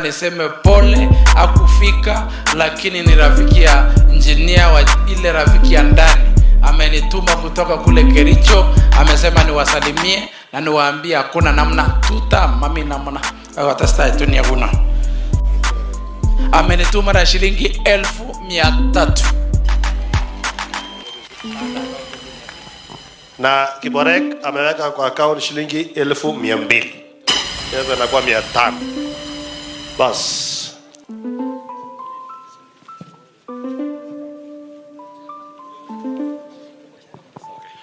niseme pole akufika, lakini ni rafiki ya engineer wa ile rafiki ya ndani. Amenituma kutoka kule Kericho, amesema niwasalimie na niwaambie hakuna namna tuta mami namna watasta itunia kuna. Amenituma na shilingi 1,300. Na Kiborek ameweka kwa account shilingi 1,200. Hiyo inakuwa 500. Bas.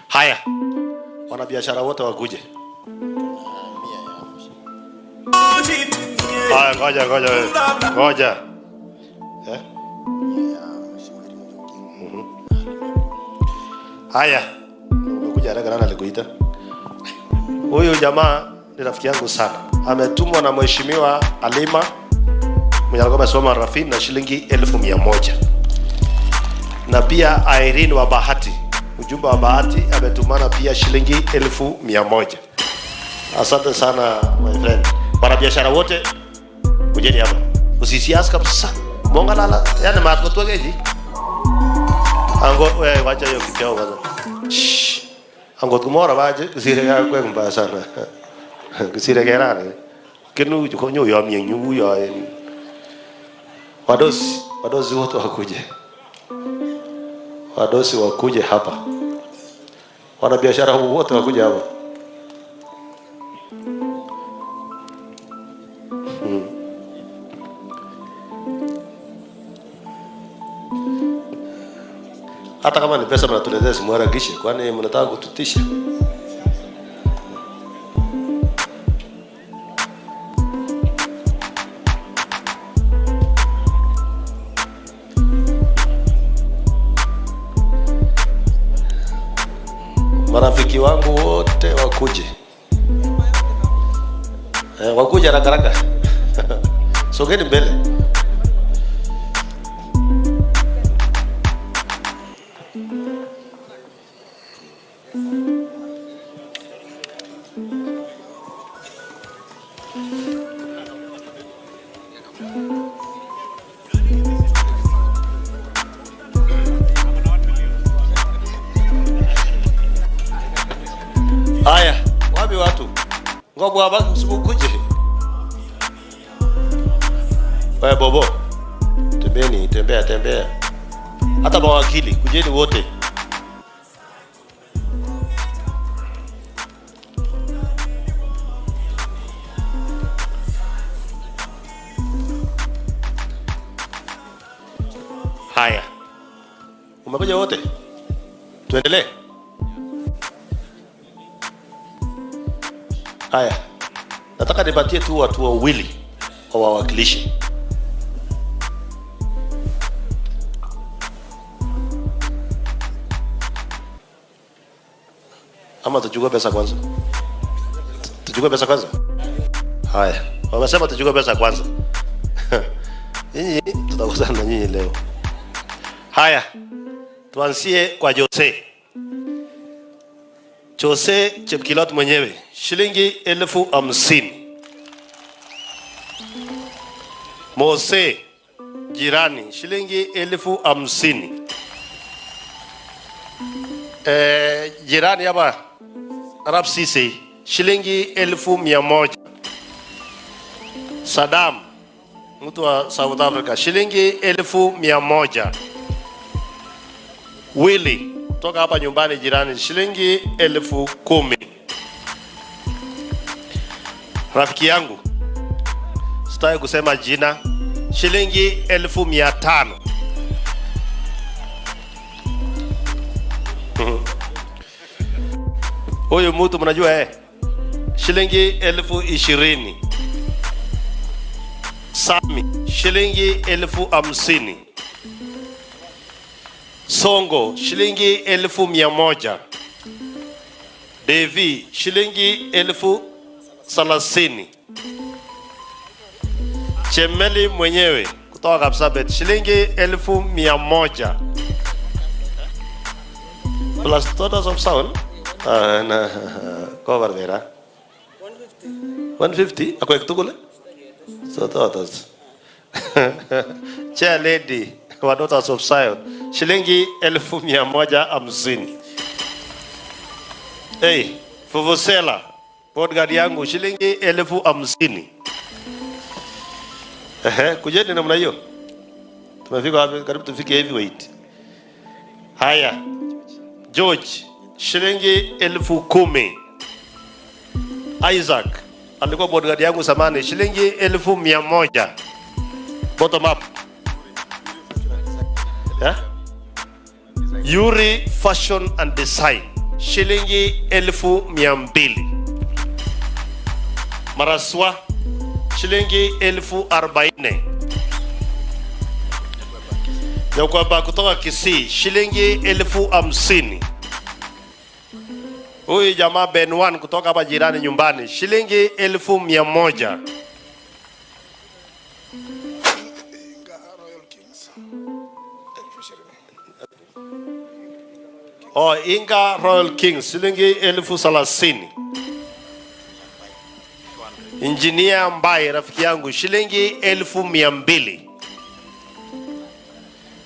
Haya. Wanabiashara wote wakuje. Haya, ngoja. Haya. Umekuja haraka nani alikuita? Huyu jamaa ni rafiki yangu sana. Ametumwa na mheshimiwa Alima mwenye alikuwa amesoma Rafin na shilingi 1,100. Na pia Irene wa Bahati, ujumbe wa Bahati ametumana pia shilingi 1,100. Asante sana my friend. Para biashara wote kujeni hapa. Usisiasa kabisa. Monga lala, yani matko geji. Ango wewe wacha hiyo kitao kwanza. Ango tumora baje kisire ya kwa mbaya sana. Kisire gerani. Kenu yuko nyoyo ya myenyu ya wadosi wote wakuje. Wadosi wakuje hapa. Wana biashara wote wakuje hapa. Hata kama ni pesa mnatuletea simuharakishe, kwani mnataka kututisha? Marafiki wangu wote wakuje. Wakuje haraka. Sogeni mbele. Haya, wapi watu? Ngobo hapa msikuje. Wewe bobo. Tembea. Hata mawakili, kujeni wote. Haya. Umekuja wote? Tuendelee. Haya. Nataka nipatie tu watu wawili wa wawakilishi. Ama tuchukue pesa kwanza? Haya. Wamesema tuchukue pesa kwanza. Nyinyi tutakutana na nyinyi leo. Haya. Tuanzie kwa Jose Chepkilot mwenyewe shilingi 50,000. Mose jirani shilingi 50,000. Jirani hapa Arab Sisi shilingi 1,100. Saddam mtu wa South Africa shilingi 1,100. Willy toka hapa nyumbani jirani shilingi 10,000. Rafiki yangu sitaki kusema jina shilingi 1,500. Huyu mtu mnajua shilingi 20,000. Sami shilingi 50,000. Songo shilingi 1,100. Devi shilingi 30,000. Chemeli mwenyewe kutoka Kapsabet shilingi 1,100. Plus total of sound na cover vera 150 ako ektukule So daughters. Chair lady wa Daughters of Zion shilingi 1150. Hey, Fuvusela bodyguard yangu shilingi 1050. Kujeni namna hiyo. Tumefika wapi? Karibu tufike heavyweight. Haya. George shilingi 10,000. Isaac alikuwa bodyguard yangu zamani shilingi 1,100. Bottom up. Yuri Fashion and Design shilingi 1,200. Maraswa shilingi 40,000. Nyokwamba kutoka Kisii shilingi 50,000. Huyu jamaa Ben One kutoka hapa jirani nyumbani shilingi 1,100. Oh, Inga Royal Kings shilingi 30,000. Engineer Mbaye rafiki yangu shilingi 1,200.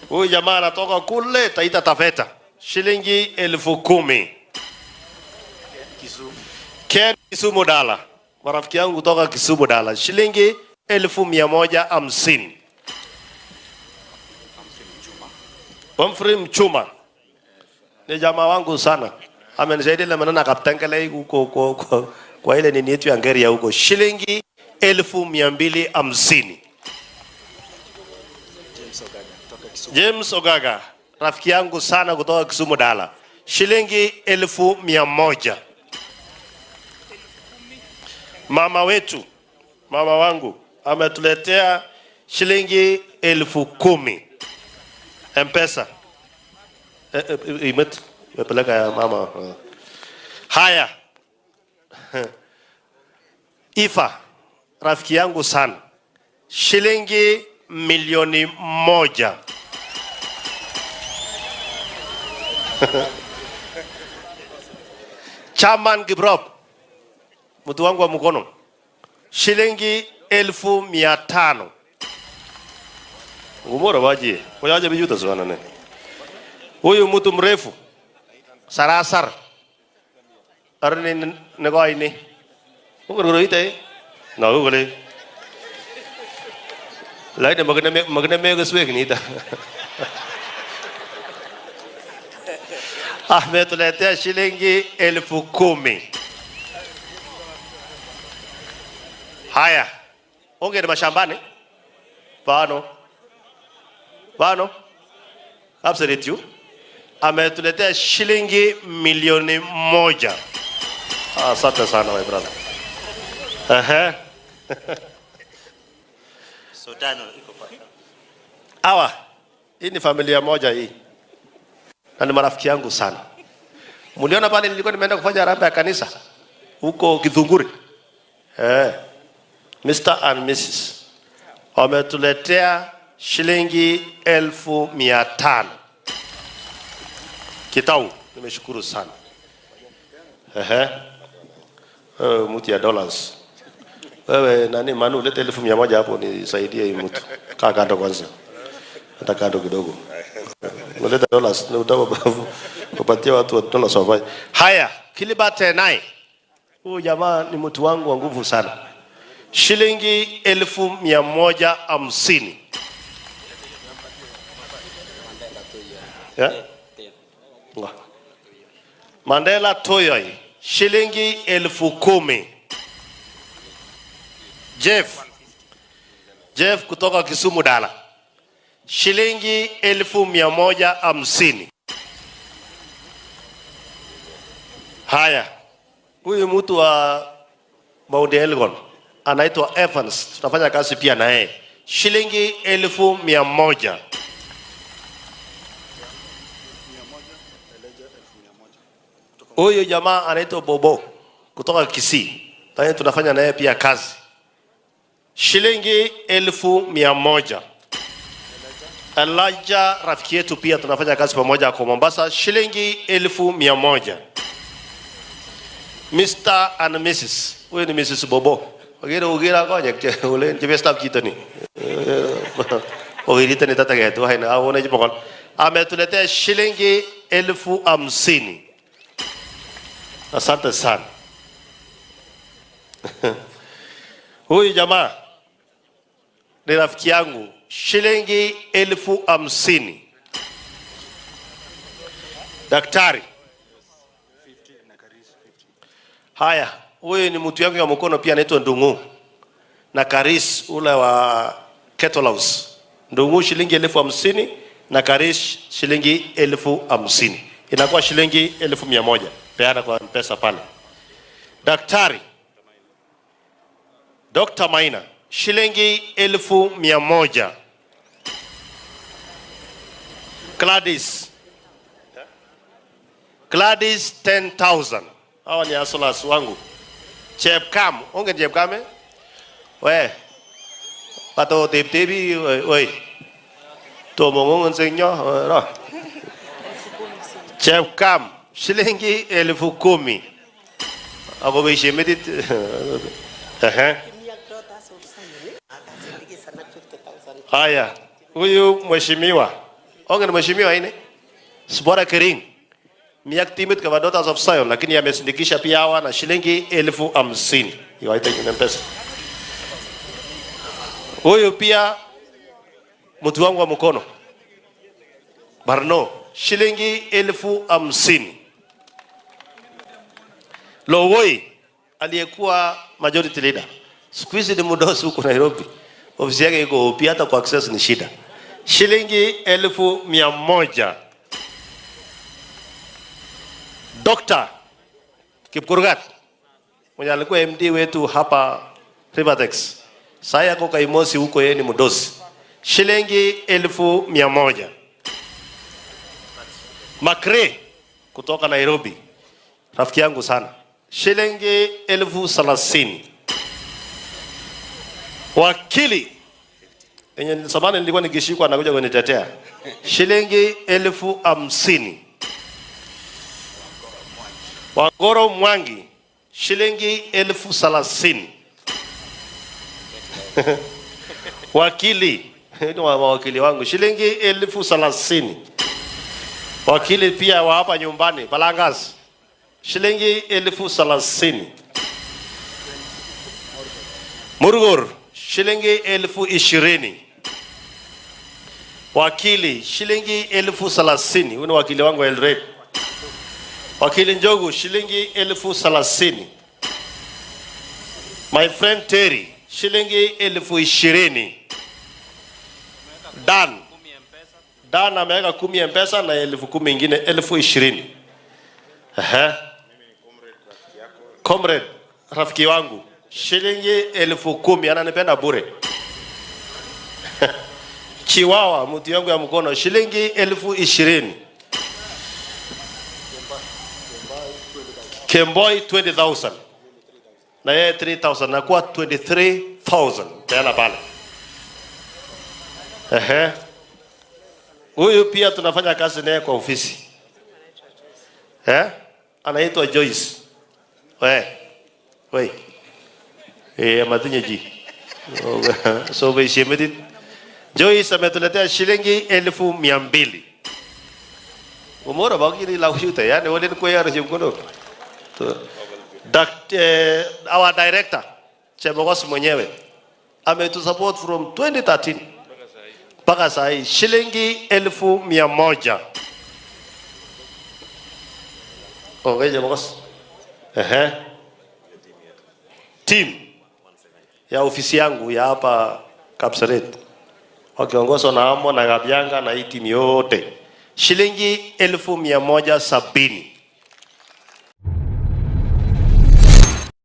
Huyu jamaa anatoka kule Taita Taveta shilingi 10,000. Ken Kisumu Dala marafiki yangu kutoka Kisumu Dala shilingi 1,150. Humphrey Mchuma ni jamaa wangu sana, amenisaidia na manana kaptengele huko kwa ile nini yetu ya Ngeria huko shilingi 1,250. James Ogaga rafiki yangu sana kutoka Kisumu Dala shilingi 1,100. Mama wangu ametuletea shilingi 10,000 M-Pesa. Imet peleka ya mama. Haya. Ifa rafiki yangu sana shilingi 1,000,000. Chairman Gibrop mtu wangu wa mkono shilingi 1,500. Ngumora waje waje bijuta sana ne. Huyu mtu mrefu sarasar arne negoi ni ngoro ite na ngole laide magna me gaswek ni ta ametuletea shilingi 10,000. Haya, ongea mashambani bano absolute you ametuletea shilingi 1,000,000. Asante sana my brother. Sotano iko pale. Hawa hii ni familia moja hii. Na ni marafiki yangu sana. Mliona pale nilikuwa nimeenda kufanya harambee ya kanisa huko Kithunguri. Mr. and Mrs. wametuletea shilingi 1,500. Kitau, nimeshukuru sana. Mtu ya dollars. Wewe nani Manu leta 1,100 hapo nisaidie hii mtu. Kaa kando kwanza. Hata kando kidogo. Naleta dollars na utapatia watu wa dollars wafanye. Haya, Kilibate naye. Huyu jamaa ni mtu wangu wa nguvu sana. Shilingi 1,150. Yeah? Mandela Toyoy shilingi 10,000. Jeff kutoka Kisumu Dala shilingi 1,150. Haya, huyu mtu wa Mount Elgon anaitwa Evans, tunafanya kazi pia na yeye shilingi 1,100. Huyu jamaa anaitwa Bobo kutoka Kisii, tunafanya na yeye pia kazi shilingi 1,100. Elijah rafiki yetu pia tunafanya kazi pamoja kwa Mombasa shilingi 1,100. Mr. and Mrs. Huyu ni Mrs. Bobo Ugira konyek ule chepestab chito ni. Ogirita ni tatagetu haina aone jipokon. Ametuletea shilingi 50,000. Asante sana. Huyu jamaa ni rafiki yangu, shilingi 50,000. Daktari. Haya, huyu ni mtu yangu ya mkono pia anaitwa Ndungu. Na Karis ule wa Kettle House. Ndungu shilingi 50,000 na Karis shilingi 50,000. Inakuwa shilingi 1,100. Peana kwa pesa pale. Daktari Dr. Maina shilingi 1,100. Gladys 10,000. Hawa ni asolas wangu. Chepkam, onge Chepkame? We. Pato tebi we. To mongon senyo, no. Chepkam shilingi 10,000. Ako bishimedit. Haya, huyu mheshimiwa. Onge mheshimiwa ini. Sibora Kering. Miak timit kwa Daughters of Zion, lakini amesindikisha pia hawa na shilingi 50,000. Iwaita jina mpesa. Huyu pia mtu wangu wa mkono. Barno, shilingi 50,000. Lowoi aliyekuwa majority leader. Siku hizi ni mdosi huko Nairobi. Ofisi yake iko pia, hata kwa access ni shida. Shilingi 1,100. Dr. Kipkurgat mwenye alikuwa MD wetu hapa Rivertex. Sasa yako Kaimosi huko, yeye ni mdosi. Shilingi 1,100. Makre kutoka Nairobi. Rafiki yangu sana. Shilingi 30,000. Wakili yenye samani nilikuwa nikishikwa anakuja kunitetea. Shilingi 50,000. Wangoro Mwangi shilingi 30,000. Wakili ni wakili wangu shilingi 30,000. Wakili pia wa hapa nyumbani Balangas shilingi 30,000. Murugor shilingi 20,000. Wakili shilingi 30,000. Huyu ni wakili wangu Elred. Wakili Njogu shilingi 30,000. My friend Terry shilingi 20,000. Dan ameweka 10 M-Pesa na 10,000 ingine 20,000. Comrade rafiki wangu shilingi 10,000, ananipenda bure. Chiwawa mtu yangu ya mkono shilingi 20,000. Kemboi 20,000. Na yeye 3,000, na kwa 23,000. Tena pale. Huyu pia tunafanya kazi naye kwa ofisi. Anaitwa Joyce. We. Matinyeji. So we shemedit. Joyce ametuletea shilingi 200,000. Umora bagi ni laushuta, yani wale ni kwa yara mkono. Our director Chebogos mwenyewe ametusupport from 2013 mpaka saa hii shilingi 1,100. Okay Chebogos. Team ya ofisi yangu ya hapa Kapseret wakiongozwa na Amo na Gabianga na hii team yote shilingi 1,170.